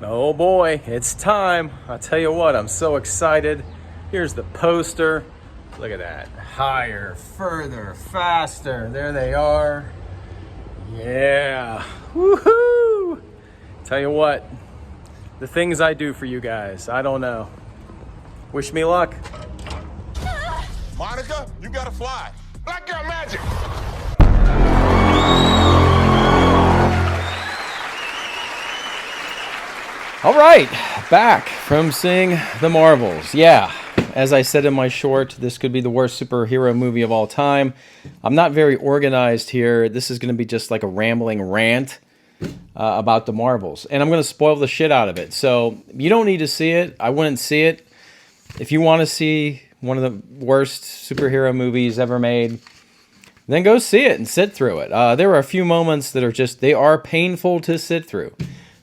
Oh boy, it's time. I tell you what, I'm so excited. Here's the poster. Look at that. Higher, further, faster. There they are. Yeah. Woohoo! Tell you what, the things I do for you guys, I don't know. Wish me luck. Monica, you gotta fly. Black girl magic. All right, back from seeing the Marvels. Yeah, as I said in my short, this could be the worst superhero movie of all time. I'm not very organized here. This is going to be just like a rambling rant about the Marvels. And I'm going to spoil the shit out of it. So you don't need to see it. I wouldn't see it. If you want to see one of the worst superhero movies ever made, then go see it and sit through it. There are a few moments that are just, they are painful to sit through.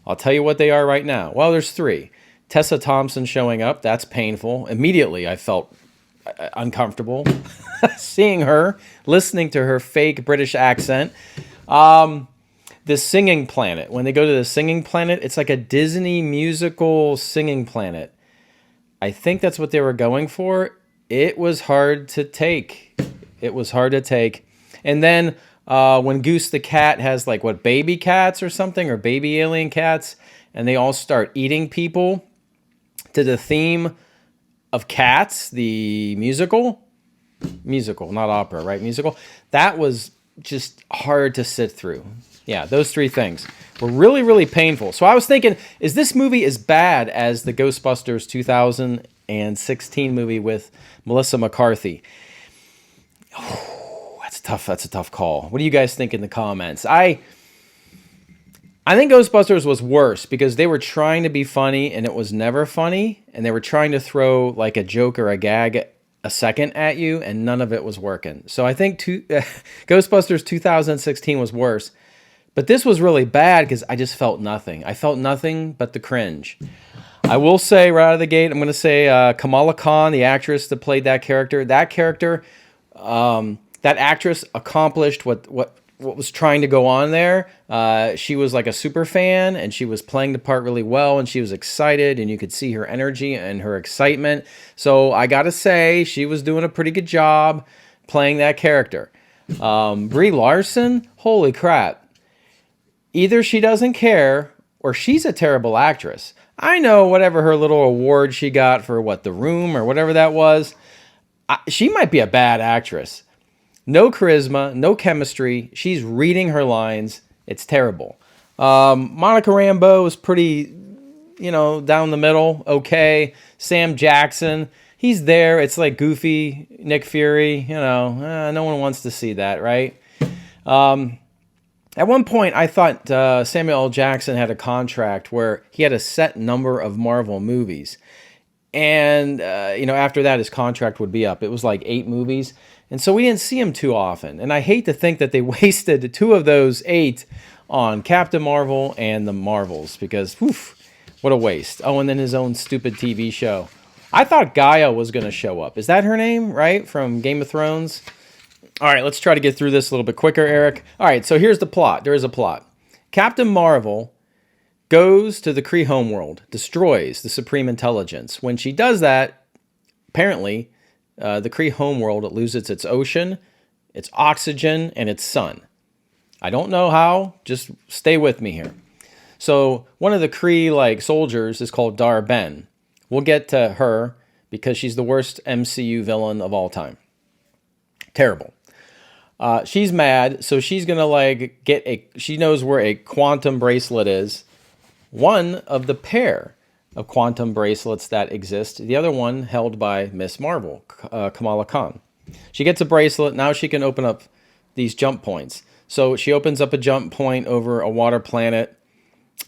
I'll tell you what they are right now. Well, there's three. Tessa Thompson showing up, that's painful. Immediately I felt uncomfortable seeing her, listening to her fake British accent. The singing planet. When they go to the singing planet, it's like a Disney musical singing planet. I think that's what they were going for. It was hard to take. It was hard to take. And then when Goose the cat has like what, baby cats or something, or baby alien cats, and they all start eating people to the theme of Cats, the musical, not opera, right? Musical. That was just hard to sit through. Yeah, those three things were really, really painful. So I was thinking, is this movie as bad as the Ghostbusters 2016 movie with Melissa McCarthy? That's tough. That's a tough call. What do you guys think in the comments? I think Ghostbusters was worse because they were trying to be funny and it was never funny. And they were trying to throw like a joke or a gag a second at you and none of it was working. So I think Ghostbusters 2016 was worse. But this was really bad because I just felt nothing. I felt nothing but the cringe. I will say right out of the gate, I'm going to say Kamala Khan, the actress that played that character, that actress accomplished what was trying to go on there. She was like a super fan and she was playing the part really well and she was excited and you could see her energy and her excitement. So I got to say she was doing a pretty good job playing that character. Brie Larson, holy crap. Either she doesn't care or she's a terrible actress. I know whatever her little award she got for what, The Room or whatever that was, she might be a bad actress. No charisma, no chemistry. She's reading her lines. It's terrible. Monica Rambeau is pretty, down the middle. Okay. Sam Jackson, he's there. It's like goofy Nick Fury. No one wants to see that, right? At one point, I thought Samuel L. Jackson had a contract where he had a set number of Marvel movies. And, after that, his contract would be up. It was like 8 movies. And so we didn't see him too often. And I hate to think that they wasted 2 of those 8 on Captain Marvel and the Marvels. Because, what a waste. Oh, and then his own stupid TV show. I thought Gaia was going to show up. Is that her name, right? From Game of Thrones? All right, let's try to get through this a little bit quicker, Eric. All right, so here's the plot. There is a plot. Captain Marvel goes to the Kree homeworld, destroys the Supreme Intelligence. When she does that, apparently, the Kree homeworld loses its ocean, its oxygen, and its sun. I don't know how. Just stay with me here. So one of the Kree soldiers is called Dar-Ben. We'll get to her because she's the worst MCU villain of all time. Terrible. She's mad, so she's gonna she knows where a quantum bracelet is. One of the pair of quantum bracelets that exist. The other one held by Miss Marvel, Kamala Khan. She gets a bracelet. Now she can open up these jump points. So she opens up a jump point over a water planet,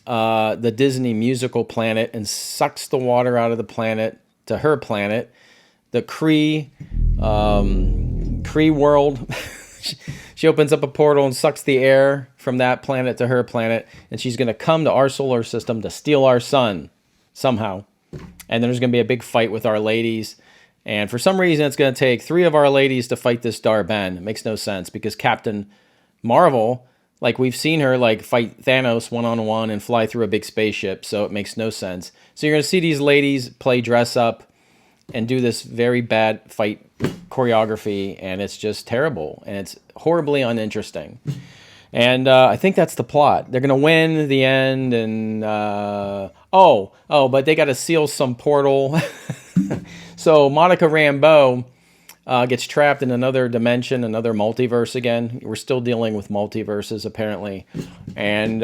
the Disney musical planet, and sucks the water out of the planet to her planet, the Kree world. She opens up a portal and sucks the air from that planet to her planet, and she's going to come to our solar system to steal our sun somehow. And then there's going to be a big fight with our ladies. And for some reason, it's going to take 3 of our ladies to fight this Dar-Ben. It makes no sense because Captain Marvel Like, we've seen her, like, fight Thanos one-on-one and fly through a big spaceship, so it makes no sense. So you're going to see these ladies play dress up and do this very bad fight choreography, and it's just terrible, and it's horribly uninteresting. And I think that's the plot. They're going to win the end, and but they got to seal some portal. So Monica Rambeau gets trapped in another dimension, another multiverse again. We're still dealing with multiverses, apparently. And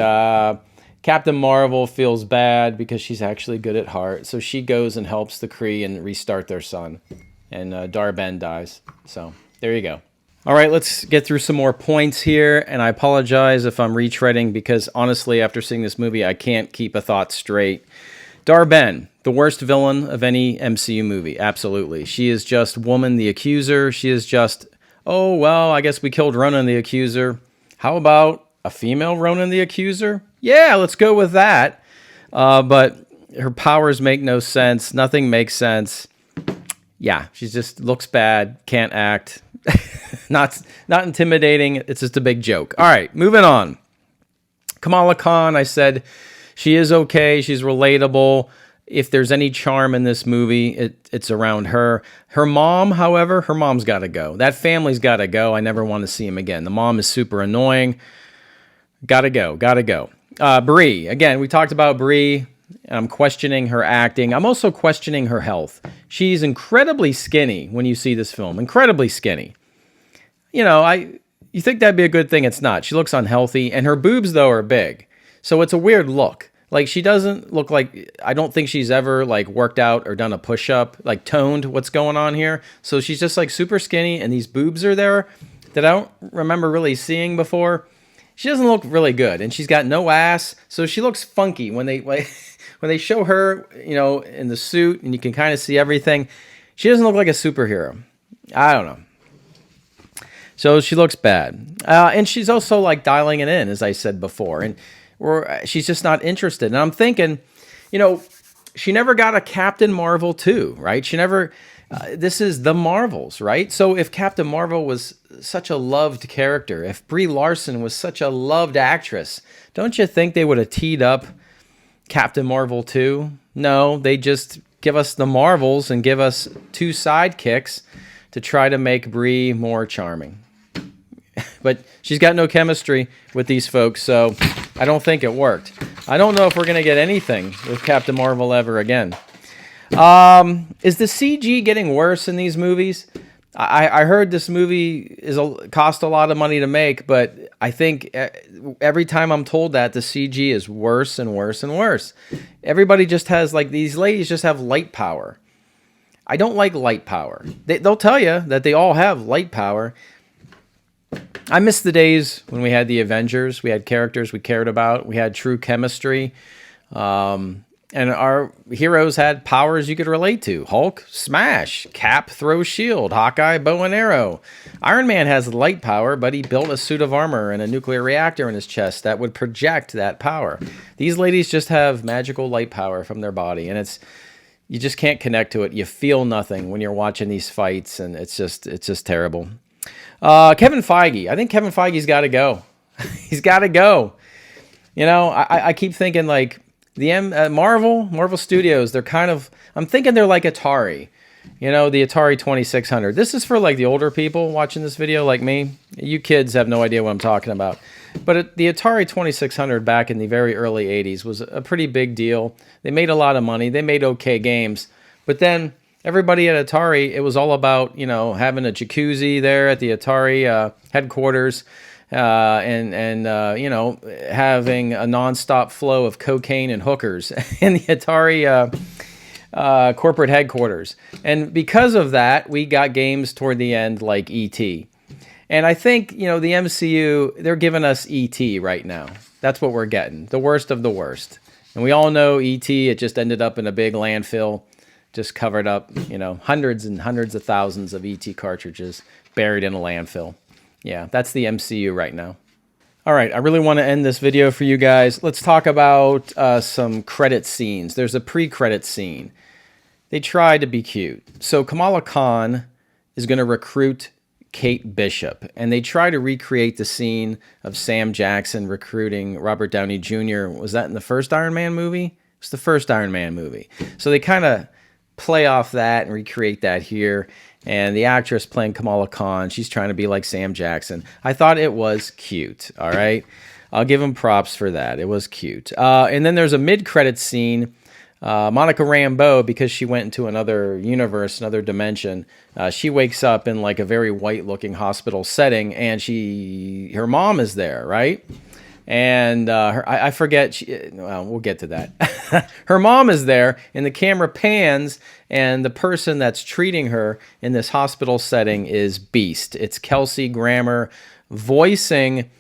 Captain Marvel feels bad because she's actually good at heart. So she goes and helps the Kree and restart their sun. And Dar-Ben dies. So there you go. All right, let's get through some more points here. And I apologize if I'm retreading because honestly, after seeing this movie, I can't keep a thought straight. Dar-Ben, the worst villain of any MCU movie. Absolutely. She is just Woman the Accuser. She is just, oh, well, I guess we killed Ronan the Accuser. How about a female Ronan the Accuser? Yeah, let's go with that. But her powers make no sense. Nothing makes sense. Yeah, she just looks bad, can't act. Not intimidating. It's just a big joke. All right, moving on. Kamala Khan, I said she is okay. She's relatable. If there's any charm in this movie, it's around her. Her mom, however, her mom's got to go. That family's got to go. I never want to see him again. The mom is super annoying. Gotta go. Brie, again, we talked about Brie. I'm questioning her acting. I'm also questioning her health. She's incredibly skinny when you see this film. Incredibly skinny. You know, you think that'd be a good thing. It's not. She looks unhealthy. And her boobs, though, are big. So it's a weird look. Like, she doesn't look like... I don't think she's ever, like, worked out or done a push-up. Like, toned what's going on here. So she's just, like, super skinny. And these boobs are there that I don't remember really seeing before. She doesn't look really good. And she's got no ass. So she looks funky when they... Like, when they show her, you know, in the suit and you can kind of see everything, she doesn't look like a superhero. I don't know. So she looks bad. And she's also like dialing it in, as I said before. And she's just not interested. And I'm thinking, you know, she never got a Captain Marvel 2, right? She never, this is the Marvels, right? So if Captain Marvel was such a loved character, if Brie Larson was such a loved actress, don't you think they would have teed up Captain Marvel 2? No, they just give us the Marvels and give us two sidekicks to try to make Brie more charming. But she's got no chemistry with these folks, so I don't think it worked. I don't know if we're going to get anything with Captain Marvel ever again. Is the CG getting worse in these movies? I heard this movie cost a lot of money to make, but I think every time I'm told that, the CG is worse and worse and worse. Everybody just has, like, these ladies just have light power. I don't like light power. They'll tell you that they all have light power. I miss the days when we had the Avengers. We had characters we cared about. We had true chemistry. And our heroes had powers you could relate to. Hulk, smash. Cap, throw shield. Hawkeye, bow and arrow. Iron Man has light power, but he built a suit of armor and a nuclear reactor in his chest that would project that power. These ladies just have magical light power from their body, and you just can't connect to it. You feel nothing when you're watching these fights, and it's just terrible. Kevin Feige. I think Kevin Feige's got to go. He's got to go. You know, I keep thinking, like, the Marvel Studios, they're kind of, I'm thinking they're like Atari, you know, the Atari 2600. This is for like the older people watching this video like me. You kids have no idea what I'm talking about. But the Atari 2600 back in the very early 80s was a pretty big deal. They made a lot of money. They made okay games. But then everybody at Atari, it was all about, you know, having a jacuzzi there at the Atari headquarters. And you know, having a nonstop flow of cocaine and hookers in the Atari corporate headquarters. And because of that, we got games toward the end like E.T. And I think, you know, the MCU, they're giving us E.T. right now. That's what we're getting, the worst of the worst. And we all know E.T., it just ended up in a big landfill, just covered up, you know, hundreds and hundreds of thousands of E.T. cartridges buried in a landfill. Yeah, that's the MCU right now. All right, I really want to end this video for you guys. Let's talk about some credit scenes. There's a pre-credit scene. They tried to be cute. So Kamala Khan is going to recruit Kate Bishop, and they try to recreate the scene of Sam Jackson recruiting Robert Downey Jr. Was that in the first Iron Man movie? It's the first Iron Man movie. So they kind of play off that and recreate that here. And the actress playing Kamala Khan, she's trying to be like Sam Jackson. I thought it was cute, all right? I'll give him props for that. It was cute. And then there's a mid-credits scene. Monica Rambeau, because she went into another universe, another dimension, she wakes up in like a very white-looking hospital setting, and her mom is there, right? And I forget, well, we'll get to that. Her mom is there, and the camera pans, and the person that's treating her in this hospital setting is Beast. It's Kelsey Grammer voicing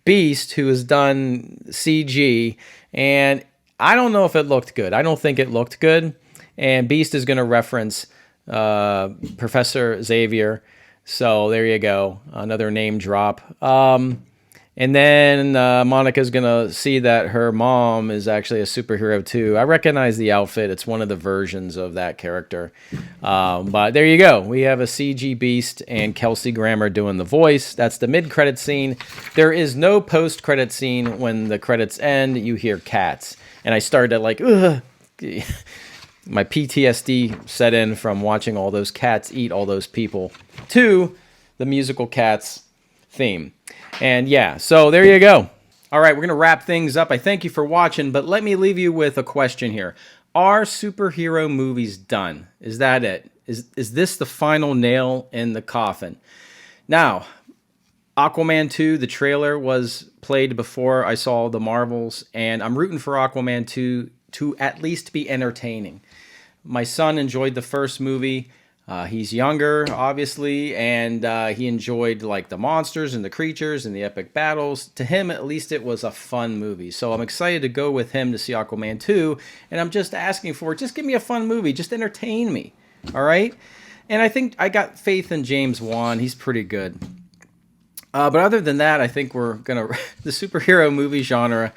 Beast, who has done CG, and I don't know if it looked good. I don't think it looked good. And Beast is going to reference Professor Xavier. So there you go. Another name drop. And then Monica's going to see that her mom is actually a superhero too. I recognize the outfit. It's one of the versions of that character. But there you go. We have a CG Beast and Kelsey Grammer doing the voice. That's the mid-credit scene. There is no post-credit scene. When the credits end, you hear cats. And I started like, ugh. My PTSD set in from watching all those cats eat all those people to the musical Cats theme. And yeah, so there you go. All right, we're going to wrap things up. I thank you for watching, but let me leave you with a question here. Are superhero movies done? Is that it? Is this the final nail in the coffin? Now, Aquaman 2, the trailer was played before I saw the Marvels, and I'm rooting for Aquaman 2 to at least be entertaining. My son enjoyed the first movie. He's younger, obviously, and he enjoyed like the monsters and the creatures and the epic battles. To him, at least, it was a fun movie. So I'm excited to go with him to see Aquaman 2, and I'm just asking for, just give me a fun movie. Just entertain me, all right? And I think I got faith in James Wan. He's pretty good. But other than that, I think we're going to... the superhero movie genre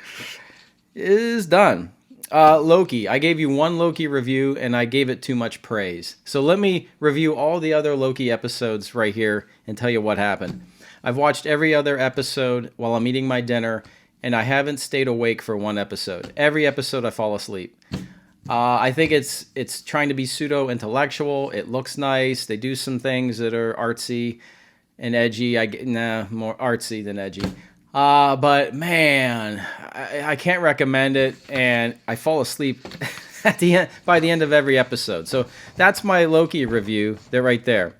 is done. Loki. I gave you one Loki review, and I gave it too much praise. So let me review all the other Loki episodes right here and tell you what happened. I've watched every other episode while I'm eating my dinner, and I haven't stayed awake for one episode. Every episode I fall asleep. I think it's trying to be pseudo-intellectual. It looks nice. They do some things that are artsy and edgy. More artsy than edgy. But man, I can't recommend it, and I fall asleep at the end, by the end of every episode. So that's my Loki review. They're right there.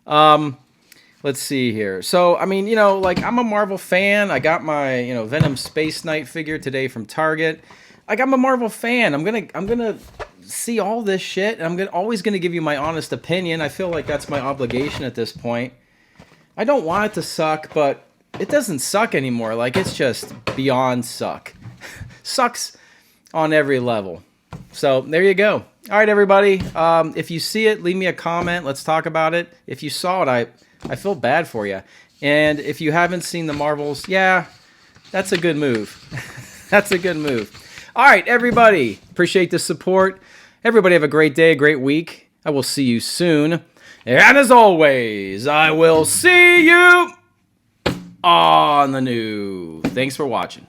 Let's see here. So, I mean, like, I'm a Marvel fan. I got my, Venom Space Knight figure today from Target. Like, I'm a Marvel fan. I'm gonna see all this shit, and I'm always gonna give you my honest opinion. I feel like that's my obligation at this point. I don't want it to suck, but it doesn't suck anymore. Like, it's just beyond suck. Sucks on every level. So there you go. All right, everybody. If you see it, leave me a comment. Let's talk about it. If you saw it, I feel bad for you. And if you haven't seen the Marvels, yeah, that's a good move. That's a good move. All right, everybody. Appreciate the support. Everybody have a great day, a great week. I will see you soon. And as always, I will see you on the new. Thanks for watching.